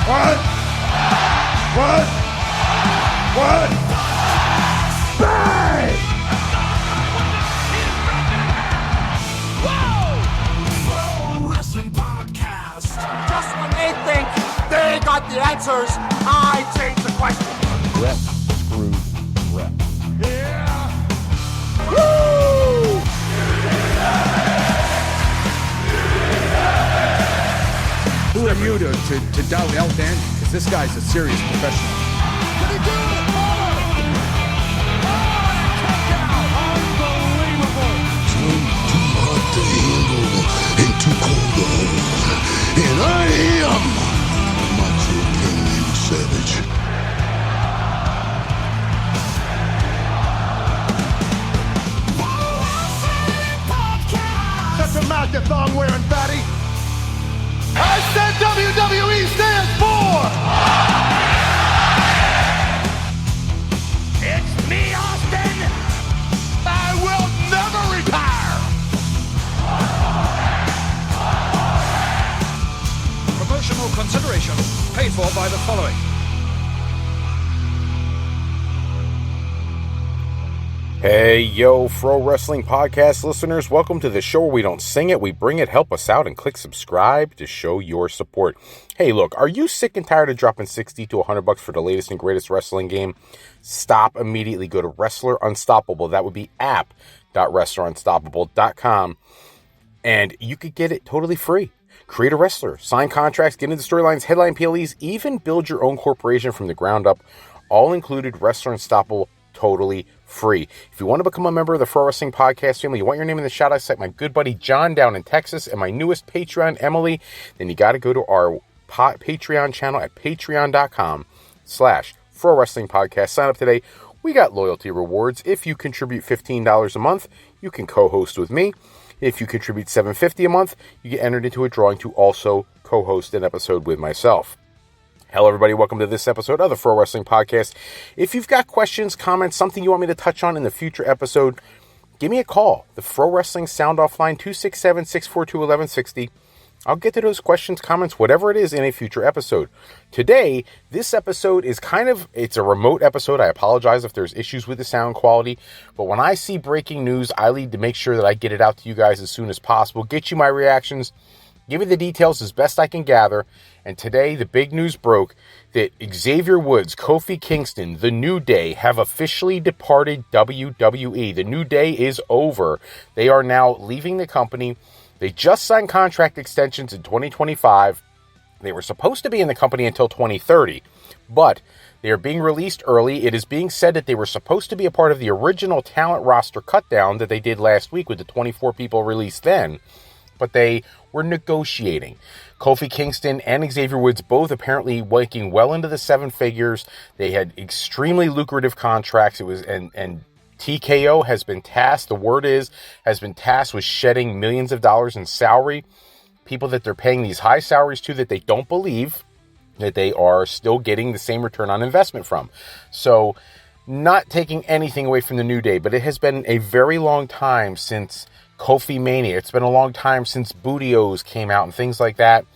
What? Bang! Pro Wrestling Podcast. Just when they think they got the answers, I change the question. Rep screwed rep. Yeah. Woo! Who are you to doubt El Dandy? Because this guy's a serious professional. Did he do it? Unbelievable. Too hot to handle and too cold to hold. And I am Macho King, you savage. Shut your mouth, you thong-wearing fatty. I said WWE stands for... It's me, Austin. I will never retire. Promotional consideration paid for by the following. Hey, yo, Pro Wrestling Podcast listeners, welcome to the show where we don't sing it, we bring it. Help us out and click subscribe to show your support. Hey, look, are you sick and tired of dropping $60 to $100 for the latest and greatest wrestling game? Stop immediately. Go to Wrestler Unstoppable. That would be app.wrestlerunstoppable.com, and you could get it totally free. Create a wrestler, sign contracts, get into storylines, headline PLEs, even build your own corporation from the ground up. All included, Wrestler Unstoppable, totally free. If you want to become a member of the Pro Wrestling Podcast family, you want your name in the shout out like my good buddy John down in Texas and my newest Patreon, Emily, then you got to go to our Patreon channel at patreon.com/Pro Wrestling Podcast. Sign up today. We got loyalty rewards. If you contribute $15 a month, you can co-host with me. If you contribute $7.50 a month, you get entered into a drawing to also co-host an episode with myself. Hello, everybody. Welcome to this episode of the Pro Wrestling Podcast. If you've got questions, comments, something you want me to touch on in the future episode, give me a call. The Pro Wrestling Sound Off line, 267-642-1160. I'll get to those questions, comments, whatever it is in a future episode. Today, this episode is it's a remote episode. I apologize if there's issues with the sound quality. But when I see breaking news, I need to make sure that I get it out to you guys as soon as possible. Get you my reactions. Give you the details as best I can gather. And today, the big news broke that Xavier Woods, Kofi Kingston, The New Day have officially departed WWE. The New Day is over. They are now leaving the company. They just signed contract extensions in 2025. They were supposed to be in the company until 2030, but they are being released early. It is being said that they were supposed to be a part of the original talent roster cutdown that they did last week with the 24 people released then, but they were negotiating. Kofi Kingston and Xavier Woods both apparently making well into the seven figures. They had extremely lucrative contracts. And TKO has been tasked, has been tasked with shedding millions of dollars in salary. People that they're paying these high salaries to that they don't believe that they are still getting the same return on investment from. So, not taking anything away from the New Day, but it has been a very long time since Kofi Mania. It's been a long time since Bootios came out and things like that.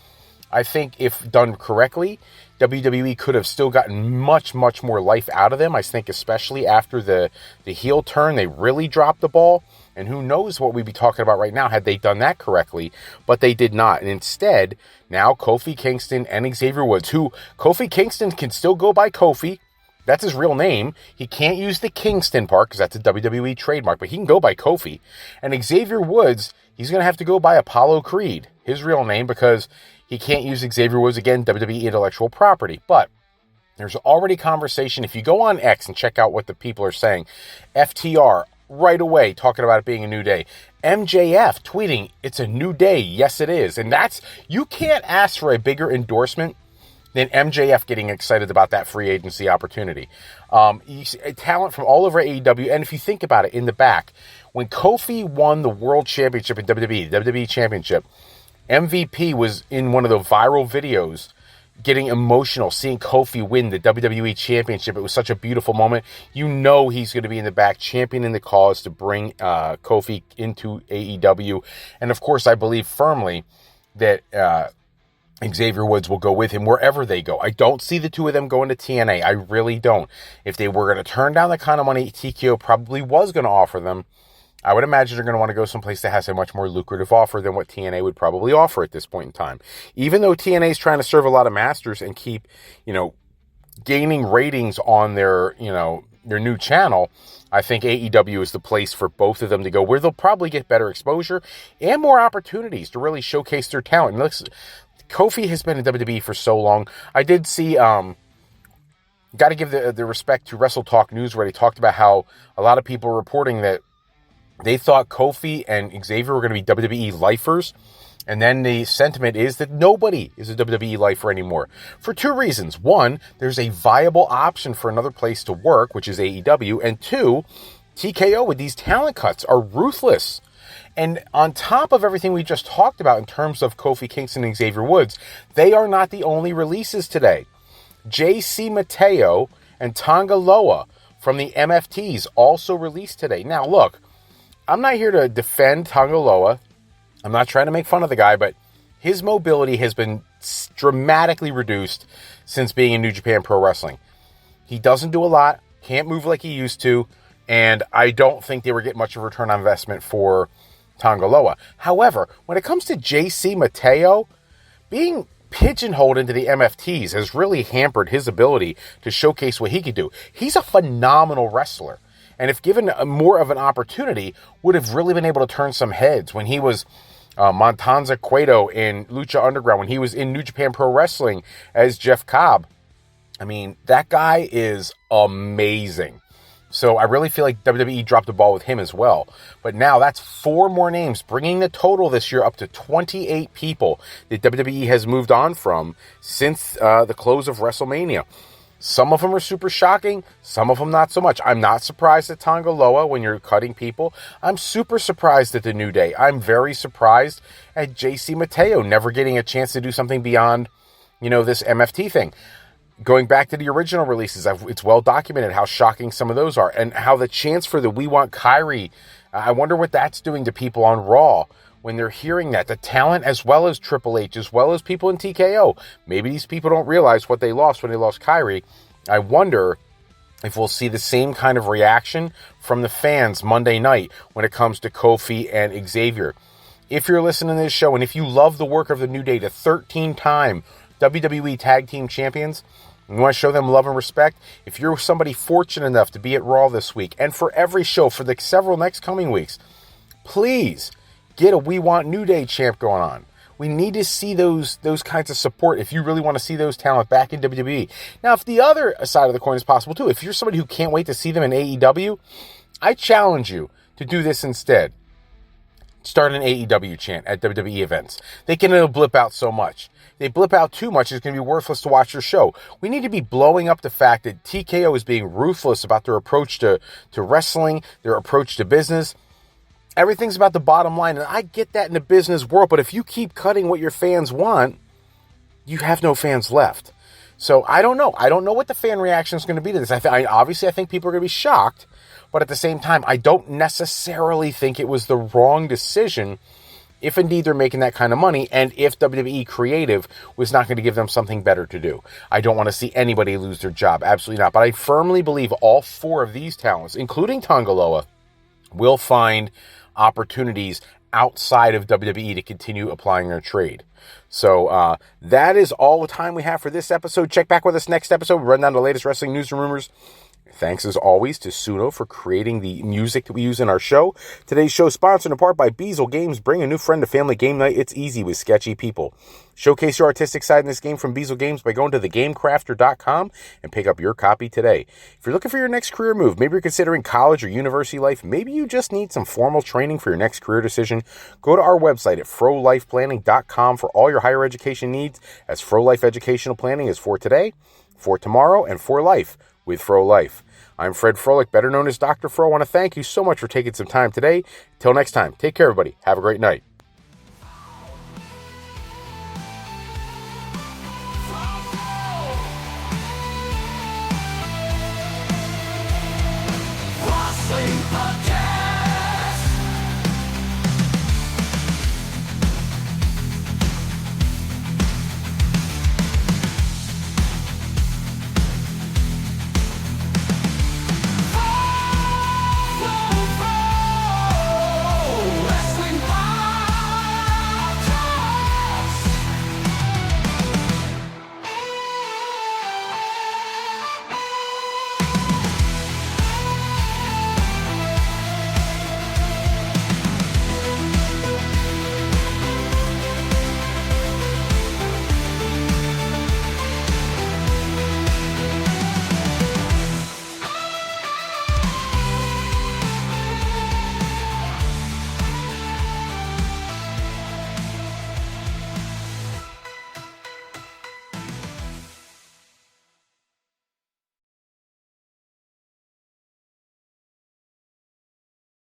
I think if done correctly, WWE could have still gotten much, much more life out of them. I think especially after the heel turn, they really dropped the ball. And who knows what we'd be talking about right now had they done that correctly. But they did not. And instead, now Kofi Kingston and Xavier Woods, who Kofi Kingston can still go by Kofi. That's his real name. He can't use the Kingston part because that's a WWE trademark, but he can go by Kofi. And Xavier Woods, he's going to have to go by Apollo Creed, his real name, because he can't use Xavier Woods, again, WWE intellectual property. But there's already conversation. If you go on X and check out what the people are saying, FTR right away talking about it being a new day. MJF tweeting, it's a new day. Yes, it is. And you can't ask for a bigger endorsement than MJF getting excited about that free agency opportunity. You see talent from all over AEW, and if you think about it, in the back, when Kofi won the World Championship in WWE, the WWE Championship, MVP was in one of the viral videos getting emotional, seeing Kofi win the WWE Championship. It was such a beautiful moment. You know he's going to be in the back championing the cause to bring Kofi into AEW. And of course, I believe firmly that Xavier Woods will go with him wherever they go. I don't see the two of them going to TNA. I really don't. If they were going to turn down the kind of money TKO probably was going to offer them, I would imagine they're going to want to go someplace that has a much more lucrative offer than what TNA would probably offer at this point in time. Even though TNA is trying to serve a lot of masters and keep, gaining ratings on their new channel, I think AEW is the place for both of them to go, where they'll probably get better exposure and more opportunities to really showcase their talent. And Kofi has been in WWE for so long. I did see, got to give the respect to Wrestle Talk News, where they talked about how a lot of people were reporting that they thought Kofi and Xavier were going to be WWE lifers. And then the sentiment is that nobody is a WWE lifer anymore. For two reasons. One, there's a viable option for another place to work, which is AEW. And two, TKO with these talent cuts are ruthless. And on top of everything we just talked about in terms of Kofi Kingston and Xavier Woods, they are not the only releases today. JC Mateo and Tonga Loa from the MFTs also released today. Now, look, I'm not here to defend Tonga Loa. I'm not trying to make fun of the guy, but his mobility has been dramatically reduced since being in New Japan Pro Wrestling. He doesn't do a lot, can't move like he used to, and I don't think they were getting much of a return on investment for Tonga Loa. However, when it comes to JC Mateo, being pigeonholed into the MFTs has really hampered his ability to showcase what he could do. He's a phenomenal wrestler, and if given more of an opportunity, would have really been able to turn some heads. When he was Montanza Cueto in Lucha Underground, when he was in New Japan Pro Wrestling as Jeff Cobb, I mean, that guy is amazing. So I really feel like WWE dropped the ball with him as well. But now that's 4 more names, bringing the total this year up to 28 people that WWE has moved on from since the close of WrestleMania. Some of them are super shocking, some of them not so much. I'm not surprised at Tonga Loa when you're cutting people. I'm super surprised at the New Day. I'm very surprised at JC Mateo never getting a chance to do something beyond, this MFT thing. Going back to the original releases, it's well documented how shocking some of those are, and how the chance for the We Want Kyrie, I wonder what that's doing to people on Raw when they're hearing that. The talent, as well as Triple H, as well as people in TKO. Maybe these people don't realize what they lost when they lost Kyrie. I wonder if we'll see the same kind of reaction from the fans Monday night when it comes to Kofi and Xavier. If you're listening to this show, and if you love the work of the New Day, the 13-time WWE Tag Team Champions, you want to show them love and respect, if you're somebody fortunate enough to be at Raw this week, and for every show for the several next coming weeks, please get a We Want New Day champ going on. We need to see those kinds of support if you really want to see those talent back in WWE. Now, if the other side of the coin is possible too, if you're somebody who can't wait to see them in AEW, I challenge you to do this instead. Start an AEW chant at WWE events. It'll blip out so much. They blip out too much, it's going to be worthless to watch your show. We need to be blowing up the fact that TKO is being ruthless about their approach to wrestling, their approach to business. Everything's about the bottom line, and I get that in the business world, but if you keep cutting what your fans want, you have no fans left. So I don't know. I don't know what the fan reaction is going to be to this. Obviously, I think people are going to be shocked, but at the same time, I don't necessarily think it was the wrong decision if indeed they're making that kind of money, and if WWE Creative was not going to give them something better to do. I don't want to see anybody lose their job. Absolutely not. But I firmly believe all 4 of these talents, including Tonga Loa, will find opportunities outside of WWE to continue applying their trade. So that is all the time we have for this episode. Check back with us next episode. We'll run down the latest wrestling news and rumors. Thanks as always to Suno for creating the music that we use in our show. Today's show is sponsored in part by Beezle Games. Bring a new friend to family game night. It's easy with sketchy people. Showcase your artistic side in this game from Beezle Games by going to thegamecrafter.com and pick up your copy today. If you're looking for your next career move, maybe you're considering college or university life, maybe you just need some formal training for your next career decision, go to our website at frolifeplanning.com for all your higher education needs, as Fro Life Educational Planning is for today, for tomorrow, and for life with Fro Life. I'm Fred Froelich, better known as Dr. Fro. I want to thank you so much for taking some time today. Till next time, take care, everybody. Have a great night.